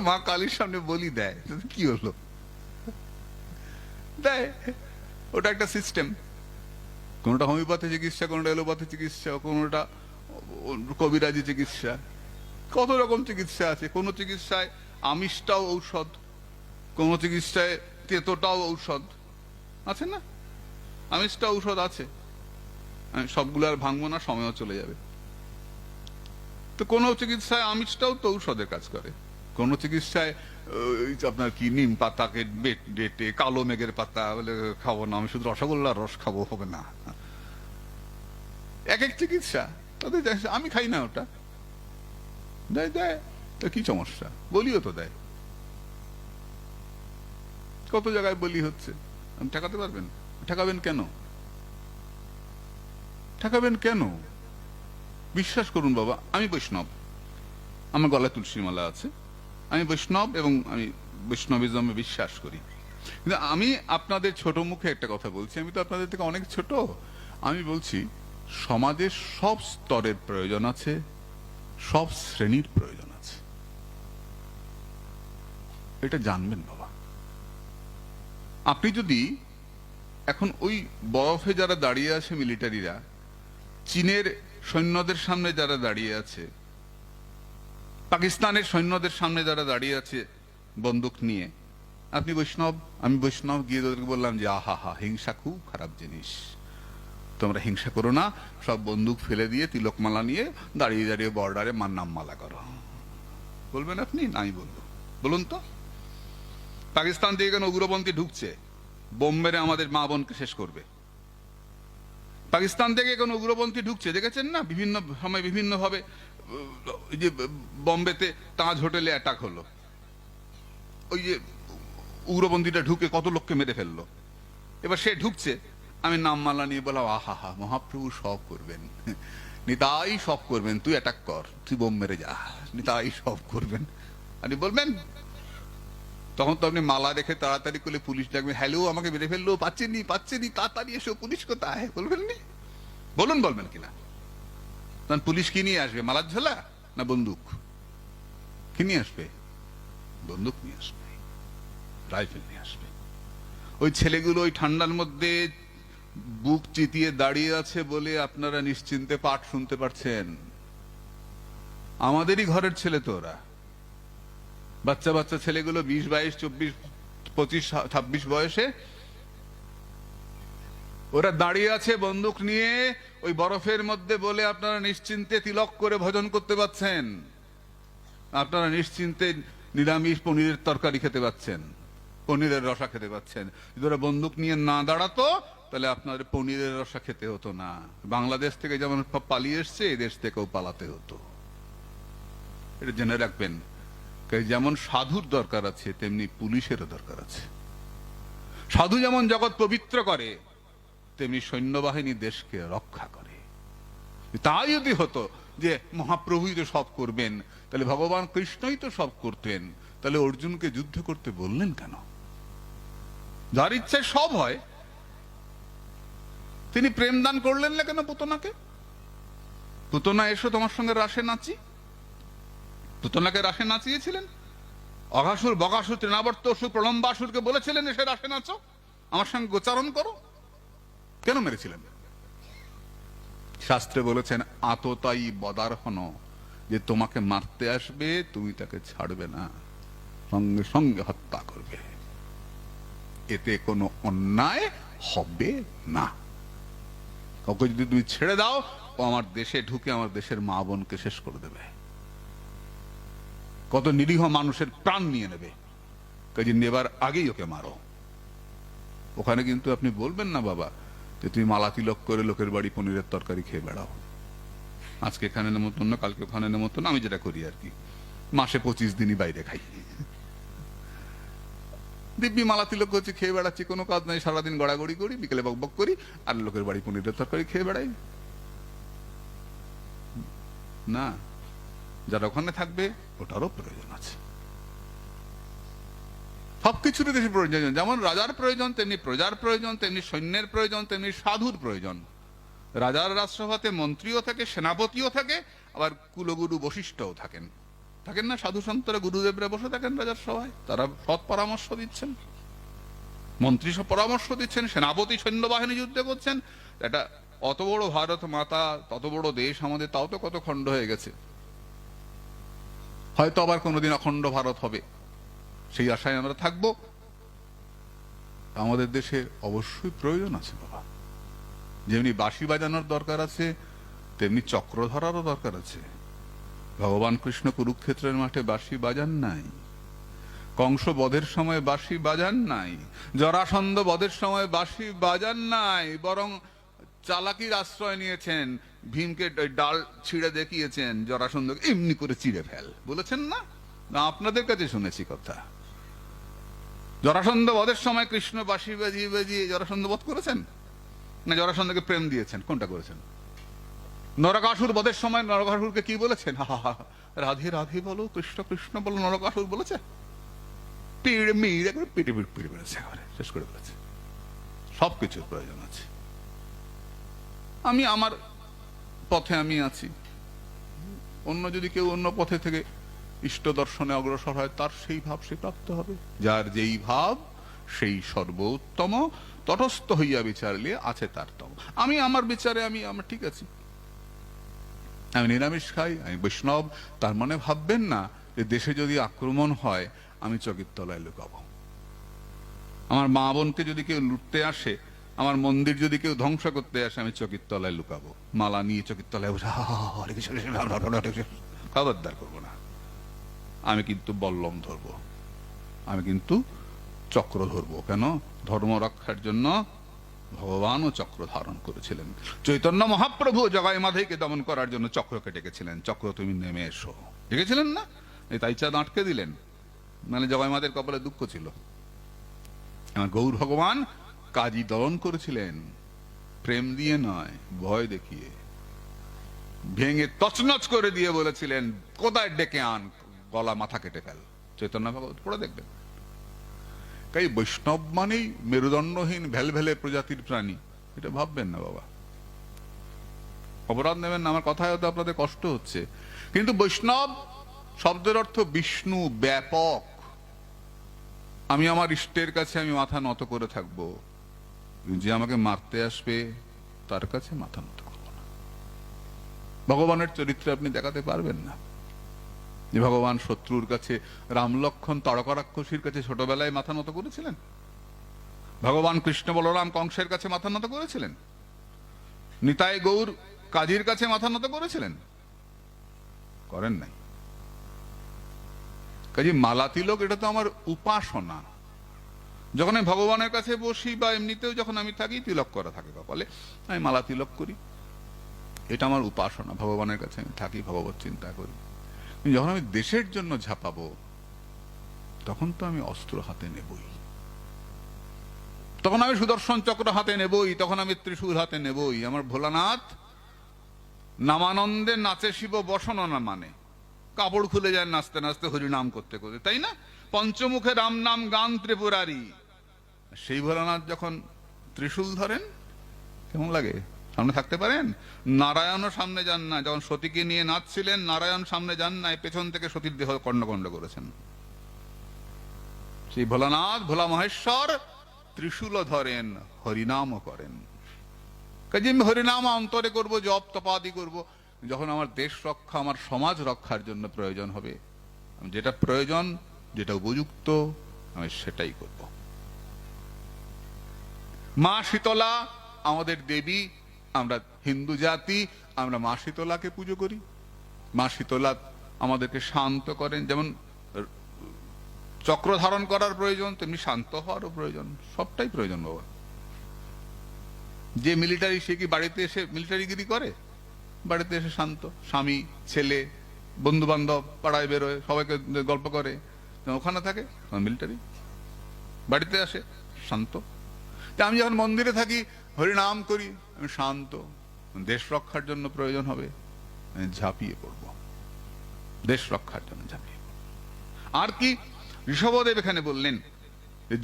মা কালীর সামনে বলি দেয়, কি হলো, দেয়। ওটা একটা সিস্টেম। কোনোটা হোমিওপ্যাথি চিকিৎসা, কোনোটা এলোপ্যাথি চিকিৎসা, কোনোটা কবিরাজি চিকিৎসা, কত রকম চিকিৎসা আছে। কোনো চিকিৎসায় আমিষটাও ঔষধ, কোনো চিকিৎসায় তেতোটাও ঔষধ আছে না, আমিষটা ঔষধ আছে। আমি সবগুলো আর ভাঙবো না, সময়ও চলে যাবে। তো কোনো চিকিৎসায় আমিষটাও তো ঔষধের কাজ করে। কোন চিকিৎসায় আপনার কি নিম পাতাকে বেটে, কালো মেঘের পাতা বলে খাবো না, আমি শুধু রসগোল্লার রস খাবো, হবে না। এক এক চিকিৎসা তাদের, আমি খাই না ওটা, দেয় দেয়। তো কি সমস্যা, বলিও তো দেয়। কত জায়গায় বলি হচ্ছে, আপনি ঠেকাতে পারবেন? ঠেকাবেন কেন? ঠেকাবেন কেন? বিশ্বাস করুন বাবা, আমি বৈষ্ণব, আমার গলায় তুলসী মালা আছে, আমি বৈষ্ণব এবং আমি বৈষ্ণবিজমে বিশ্বাস করি। কিন্তু আমি আপনাদের ছোট মুখে একটা কথা বলছি, আমি তো আপনাদের থেকে অনেক ছোট। আমি বলছি সমাজের সব স্তরের প্রয়োজন আছে, সব শ্রেণীর প্রয়োজন আছে, এটা জানবেন বাবা। আপনি যদি এখন ওই বরফে যারা দাঁড়িয়ে আছে মিলিটারিরা, চীনের সৈন্যদের সামনে যারা দাঁড়িয়ে আছে, পাকিস্তানের সৈন্যদের সামনে যারা দাঁড়িয়ে আছে বন্দুক নিয়ে, আপনি বৈষ্ণব, আমি বৈষ্ণব, গিয়ে তাদেরকে বললাম যে আহা হা, হিংসা খুব খারাপ জিনিস, তোমরা হিংসা করো না, সব বন্দুক ফেলে দিয়ে তিলকমালা নিয়ে দাঁড়িয়ে দাঁড়িয়ে বর্ডারে মার নাম মালা করো, বলবেন আপনি? নাই বলবো। বলুন তো, পাকিস্তান থেকে কেন উগ্রপন্থী ঢুকছে, বোম মেরে আমাদের মা বোনকে শেষ করবে। পাকিস্তান থেকে কোন উগ্রপন্থী ঢুকছে, দেখেছেন না বিভিন্ন সময় বিভিন্ন ভাবে। যে বম্বেতে তাজ হোটেলে অ্যাটাক হলো, ওই যে উগ্রপন্থীটা ঢুকে কত লোককে মেরে ফেললো। এবার সে ঢুকছে, আমি নামমালা নিয়ে বললাম আহা হা, মহাপ্রভু সব করবেন, নিতাই সব করবেন, তুই অ্যাটাক কর, তুই বোম মেরে যা, নিতাই সব করবেন। আপনি বলবেন? তখন তো আপনি মালা রেখে তাড়াতাড়ি করে পুলিশ ডাকবেন, হ্যালো আমাকে মেরে ফেললো, পাচ্ছেনি পাচ্ছেনি, তাড়াতাড়ি এসো, পুলিশ কোথায়, বলবেন নি? বলুন, বলবেন কিনা? তখন পুলিশ কি নিয়ে আসবে, মালার ঝোলা না বন্দুক? কি নিয়ে আসবে? বন্দুক নিয়ে আসবে, রাইফেল নিয়ে আসবে। ওই ছেলেগুলো ওই ঠান্ডার মধ্যে বুক চিতিয়ে দাঁড়িয়ে আছে বলে আপনারা নিশ্চিন্তে পাঠ শুনতে পারছেন। আমাদেরই ঘরের ছেলে তো ওরা, বাচ্চা বাচ্চা ছেলেগুলো 20, 22, 24, 25, 26 বয়সে, ওরা দাঁড়িয়ে আছে বন্দুক নিয়ে ওই বরফের মধ্যে বলে আপনারা নিশ্চিন্তে তিলক করে ভজন করতে পারছেন, আপনারা নিশ্চিন্তে নিরামিষ পনিরের তরকারি খেতে পাচ্ছেন, পনিরের রসা খেতে পাচ্ছেন। যদি ওরা বন্দুক নিয়ে না দাঁড়াতো তাহলে আপনাদের পনিরের রসা খেতে হতো না। বাংলাদেশ থেকে যেমন পালিয়ে এসছে, এই দেশ থেকেও পালাতে হতো, এটা জেনে রাখবেন। যেমন সাধুর দরকার আছে, তেমনি পুলিশেরও দরকার আছে। সাধু যেমন জগৎ পবিত্র করে, তেমনি সৈন্যবাহিনী দেশকে রক্ষা করে। তাই যদি হতো যে মহাপ্রভুই তো সব করবেন, তাহলে ভগবান কৃষ্ণই তো সব করতেন, তাহলে অর্জুনকে যুদ্ধ করতে বললেন কেন? যার ইচ্ছায় সব হয়, তিনি প্রেম দান করলেন না কেন পুতনাকে? পুতনা এসো তোমার সঙ্গে রাসে নাচি, পুতনাকে রাসে নাচিয়েছিলেন। অঘাসুর, বকাসুর, তৃণাবর্ত অসুর, প্রলম্বাসুরকে বলেছিলেন এসে রাসে নাচো, আমার সঙ্গে গোচারণ করো। কেন মেরেছিলেন? শাস্ত্রে বলেছেন আততায়ী বদারহন, যে তোমাকে মারতে আসবে তুমি তাকে ছাড়বে না, সঙ্গে সঙ্গে হত্যা করবে, এতে কোনো অন্যায় হবে না। ওকে যদি তুমি ছেড়ে দাও, ও আমার দেশে ঢুকে আমার দেশের মা বোনকে শেষ করে দেবে, কত নিরীহ মানুষের প্রাণ নিয়ে নেবে, কাজে নেবার আগেই ওকে মারো। ওখানে কিন্তু আপনি বলবেন না বাবা যে তুমি মালা তিলক করে লোকের বাড়ি পনিরের তরকারি খেয়ে বেড়াও, আজকে এখানে নেমন্তন্ন, কালকে ওখানে নেমন্তন্ন, আমি যেটা করি আর কি, মাসে 25 দিনই বাইরে খাই, দিব্যি মালা তিলক করছি, খেয়ে বেড়াচ্ছি, কোনো কাজ নাই, সারাদিন গড়াগড়ি করি, বিকেলে বকবক করি, আর লোকের বাড়ি পনিরের তরকারি খেয়ে বেড়াই না। যারা ওখানে থাকবে ওটারও প্রয়োজন আছে, সবকিছুরই দেশের প্রয়োজন। যেমন রাজার প্রয়োজন তেমনি প্রজার প্রয়োজন, তেমনি সৈন্যের প্রয়োজন, তেমনি সাধুর প্রয়োজন। রাজার রাজসভাতে মন্ত্রীও থাকে, সেনাপতিও থাকে, আবার কুলগুরু বশিষ্ঠও থাকেন, থাকেন না সাধু সন্তরা, গুরুদেবরা বসে থাকেন রাজার সভায়, তারা সৎ পরামর্শ দিচ্ছেন, মন্ত্রী সব পরামর্শ দিচ্ছেন, সেনাপতি সৈন্যবাহিনী যুদ্ধ করছেন। এটা অত বড় ভারত মাতা, তত বড় দেশ আমাদের, তাও তো কত খণ্ড হয়ে গেছে, হয়তো আবার কোনোদিন অখণ্ড ভারত হবে, সেই আশায় আমরা থাকবো। আমাদের দেশে অবশ্যই প্রয়োজন আছে বাবা, যেমনি বাঁশি বাজানোর দরকার আছে তেমনি চক্র ধরারও দরকার আছে। ভগবান কৃষ্ণ কুরুক্ষেত্রের মাঠে বাঁশি বাজান নাই, কংস বধের সময় বাঁশি বাজান নাই, জরাসন্ধ বধের সময় বাঁশি বাজান নাই, বরং চালাকির আশ্রয় নিয়েছেন, ভীমকে ডাল ছিঁড়ে দেখিয়েছেন, জরাসন্ধকে এমনি করে চিড়ে ফেল বলেছেন না? আপনাদের কাছে শুনেছি কথা। জরাসন্ধ বধের সময় কৃষ্ণ বাঁশি বাজিয়ে বাজিয়ে জরাসন্ধ বধ করেছেন, না জরাসন্ধকে প্রেম দিয়েছেন? কোনটা করেছেন? নরকাসুর বধের সময় নরকাসুরকে কি বলেছেন? রাধে রাধে বলো, কৃষ্ণ কৃষ্ণ বলো, নরকাসুর বলেছে? পিড়ে মিড়ে করে পিটে পিট পিটে বেড়েছে, শেষ করে ফেলেছে। সবকিছুর প্রয়োজন আছে। আমি আমার পথে আমি আছি, অন্য যদি কেউ অন্য পথে থেকে ইষ্ট দর্শনে অগ্রসর হয়, তার সেই ভাব সে প্রাপ্ত হবে। যার যেই ভাব সেই সর্বোত্তম, তটস্থ হইয়া বিচারলে আছে তার তম। আমি আমার বিচারে আমি আমার ঠিক আছি, আমি নিরামিষ খাই, আমি বৈষ্ণব, তার মানে ভাববেন না যে দেশে যদি আক্রমণ হয় আমি চকির তলায় লুকাবো। আমার মা বোনকে যদি কেউ লুটতে আসে, আমার মন্দির যদি কেউ ধ্বংস করতে আসে, আমি চকির তলায় লুকাবো, মালা নিয়ে চকির তলায় বসে খবরদার করবো না। আমি কিন্তু বল্লম ধরবো, আমি কিন্তু চক্র ধরবো। কেন? ধর্ম রক্ষার জন্য ভগবানও চক্র ধারণ করেছিলেন। চৈতন্য মহাপ্রভু জগাই মাধবকে দমন করার জন্য চক্রকে ডেকেছিলেন, চক্র তুমি নেমে এসো, ডেকেছিলেন না? এই তাই চাঁদ আটকে দিলেন, মানে জগাই মাধবের কপালে দুঃখ ছিল। আমার গৌর ভগবান কাজী দমন করেছিলেন, প্রেম দিয়ে নয়, ভয় দেখিয়ে, ভেঙে তছনছ করে দিয়ে বলেছিলেন কোথায় ডেকে আন, গলা মাথা কেটে ফেল। চৈতন্য ভগবত পড়ে দেখবেন। তাই বৈষ্ণব মানেই মেরুদণ্ডহীন ভেলভেলে প্রজাতির প্রাণী, এটা ভাববেন না বাবা। অপরাধ নেবেন না, আমার কথায় হয়তো আপনাদের কষ্ট হচ্ছে, কিন্তু বৈষ্ণব শব্দের অর্থ বিষ্ণু, ব্যাপক। আমি আমার ইষ্টের কাছে আমি মাথা নত করে থাকবো, যে আমাকে মারতে আসবে তার কাছে মাথা নত করবো না। ভগবানের চরিত্রে আপনি দেখাতে পারবেন না যে ভগবান শত্রুর কাছে, রাম লক্ষ্মণ তারকা রাক্ষসীর কাছে ছোটবেলায় মাথা নত করেছিলেন? ভগবান কৃষ্ণ বলরাম কংসের কাছে মাথা নত করেছিলেন? নিতাই গৌর কাজীর কাছে মাথা নত করেছিলেন? করেন নাই। কাজী মালা তিলক এটা তো আমার উপাসনা। যখন আমি ভগবানের কাছে বসি বা এমনিতেও যখন আমি থাকি, তিলক করা থাকে কপালে, আমি মালা তিলক করি, এটা আমার উপাসনা। ভগবানের কাছে আমি থাকি, ভগবত চিন্তা করি। যখন আমি দেশের জন্য ঝাঁপাবো, তখন তো আমি অস্ত্র হাতে নেবই, তখন আমি সুদর্শন চক্র হাতে নেবই, তখন আমি ত্রিশূল হাতে নেবই। আমার ভোলানাথ নামানন্দে নাচে শিব বসন না মানে, কাপড় খুলে যায় নাচতে নাচতে, হরিনাম করতে করতে, তাই না? পঞ্চমুখে রাম নাম গান ত্রিপুরারি। সেই ভোলানাথ যখন ত্রিশূল ধরেন, কেমন লাগে? সামনে থাকতে পারেন? নারায়ণও সামনে যান না। যখন সতীকে নিয়ে নাচছিলেন, নারায়ণ সামনে যান নাই, পেছন থেকে সতীর দেহ কর্ণকণ্ড করেছেন। সেই ভোলানাথ, ভোলা মহেশ্বর ত্রিশূল ধরেন, হরিনামও করেন। কাজে আমি হরিনাম অন্তরে করব, জপ তপাদি করব। যখন আমার দেশ রক্ষা, আমার সমাজ রক্ষার জন্য প্রয়োজন হবে, আমি যেটা প্রয়োজন, যেটা উপযুক্ত, আমি সেটাই করব। মা শীতলা আমাদের দেবী, আমরা হিন্দু জাতি, আমরা মা শীতলাকে পুজো করি। মা শীতলা আমাদেরকে শান্ত করেন। যেমন চক্র ধারণ করার প্রয়োজন, তেমনি শান্ত হওয়ারও প্রয়োজন। সবটাই প্রয়োজন বাবা। যে মিলিটারি, সে কি বাড়িতে এসে মিলিটারিগিরি করে? বাড়িতে এসে শান্ত, স্বামী, ছেলে, বন্ধু বান্ধব, পাড়ায় বেরোয়, সবাইকে গল্প করে, ওখানে থাকে মিলিটারি। বাড়িতে আসে শান্ত। আমি যখন মন্দিরে থাকি, হরিনাম করি, আমি শান্ত। দেশ রক্ষার জন্য প্রয়োজন হবে, আমি ঝাঁপিয়ে পড়ব, দেশ রক্ষার জন্য ঝাঁপিয়ে। আর কি ঋষভদেব এখানে বললেন,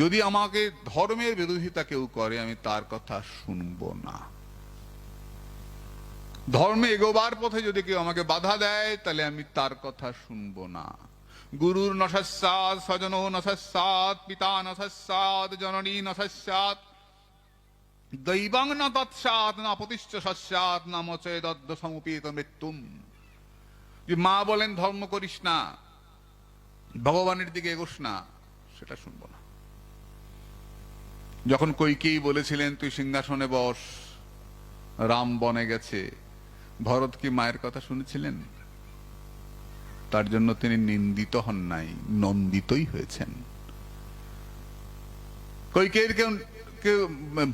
যদি আমাকে ধর্মের বিরোধিতা কেউ করে, আমি তার কথা শুনবো না। ধর্মে এগোবার পথে যদি কেউ আমাকে বাধা দেয় তাহলে আমি তার কথা শুনবো না। গুরুর নস্যাৎ স্বজনো নস্যাৎ পিতা নস্যাৎ জননী নস্যাৎ দৈবং ন তৎসাৎ না প্রতিষ্ঠ সস্যাৎ না মচেদদ্য সমুপীত মৃত্যুম। যে মা বলেন ধর্ম করিস না, ভগবানের দিকে এগোস না, সেটা শুনবো না। যখন কইকেয়ী বলেছিলেন তুই সিংহাসনে বস, রাম বনে গেছে, ভরত কি মায়ের কথা শুনেছিলেন? তার জন্য তিনি নিন্দিত হন নাই, নন্দিতই হয়েছেন। কইকেয়ীর কেউ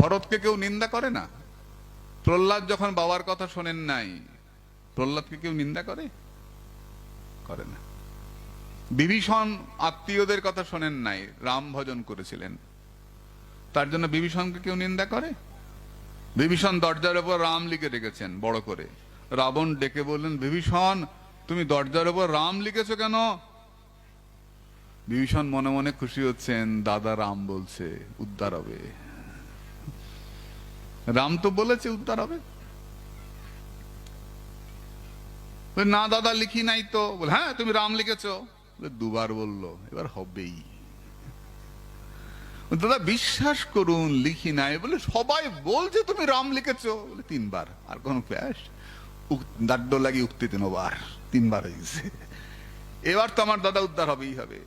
ভরতকে কেউ নিন্দা করে না। প্রহ্লাদ যখন বাবার কথা শোনেন নাই, প্রহ্লাদকে কেউ নিন্দা করে? করে না। বিভীষণ আত্মীয়দের কথা শোনেন নাই, রাম ভজন করেছিলেন, তার জন্য বিভীষণকে কেউ নিন্দা করে? বিভীষণ দরজার উপর রাম লিখে রেখেছেন বড় করে, রাবণ ডেকে বললেন বিভীষণ তুমি দরজার উপর রাম লিখেছো কেন? বিভীষণ মনে মনে খুশি হচ্ছেন, দাদা রাম বলছে উদ্ধার হবে, রাম তো বলেছে উদ্ধার হবে। না দাদা লিখি নাই তো। বলে হ্যাঁ তুমি রাম লিখেছো। দুবার বললো, এবার হবেই। দাদা বিশ্বাস করুন লিখি নাই। বলে সবাই বলছে তুমি রাম লিখেছো। বলে তিনবার। আর কোন প্যাস দাড্ড লাগি উক্তি তিনবার, তিনবার হয়ে গেছে। এবার তো আমার দাদা উদ্ধার হবেই হবে।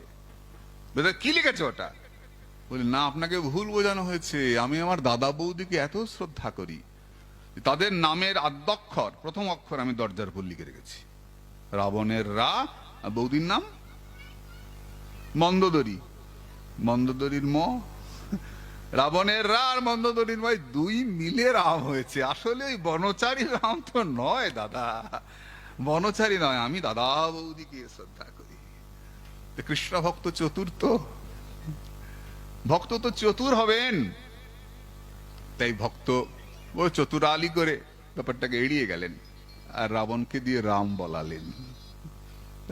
কি লিখেছো ওটা? বলি না আপনাকে ভুল বোঝানো হয়েছে, আমি আমার দাদা বৌদিকে এত শ্রদ্ধা করি, তাদের নামের আদ্যক্ষর প্রথম অক্ষর আমি দরজার উপর লিখে রেখেছি। রাবণের রা, বৌদির নাম মন্দোদরী, মন্দোদরীর ম, রাবণের রা আর মন্দোদরীর ম দুই মিলে রাম হয়েছে। আসলে ওই বনচারী রাম তো নয় দাদা, বনচারী নয়, আমি দাদা বৌদিকে শ্রদ্ধা করি। কৃষ্ণ ভক্ত চতুর্থ, ভক্ত তো চতুর হবেন, তাই ভক্ত ও চতুরালি করে ব্যাপারটাকে এড়িয়ে গেলেন আর রাবণকে দিয়ে রাম বলালেন।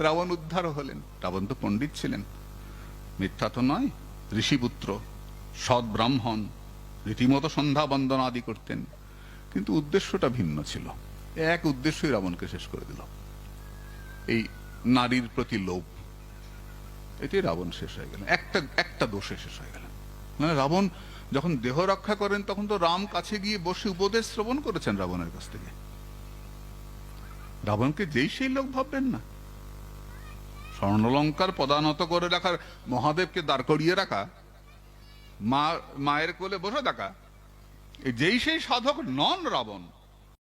রাবণ উদ্ধার হলেন। রাবণ তো পণ্ডিত ছিলেন, মিথ্যা তো নয়, ঋষিপুত্র, সৎ ব্রাহ্মণ, রীতিমতো সন্ধ্যা বন্দনা আদি করতেন, কিন্তু উদ্দেশ্যটা ভিন্ন ছিল। এক উদ্দেশ্যই রাবণকে শেষ করে দিল, এই নারীর প্রতি লোভ। এতেই রাবণ শেষ হয়ে গেলেন, একটা দোষে শেষ হয়ে গেলেন। মানে রাবণ যখন দেহ রক্ষা করেন তখন তো রাম কাছে গিয়ে বসে উপদেশ শ্রবণ করেছেন রাবণের কাছ থেকে। রাবণকে যেই সেই লোক ভাববেন না। স্বর্ণলঙ্কার পদানত করে রাখার, মহাদেবকে দাঁড় করিয়ে রাখা, মায়ের কোলে বসে থাকা, যেই সেই সাধক নন রাবণ।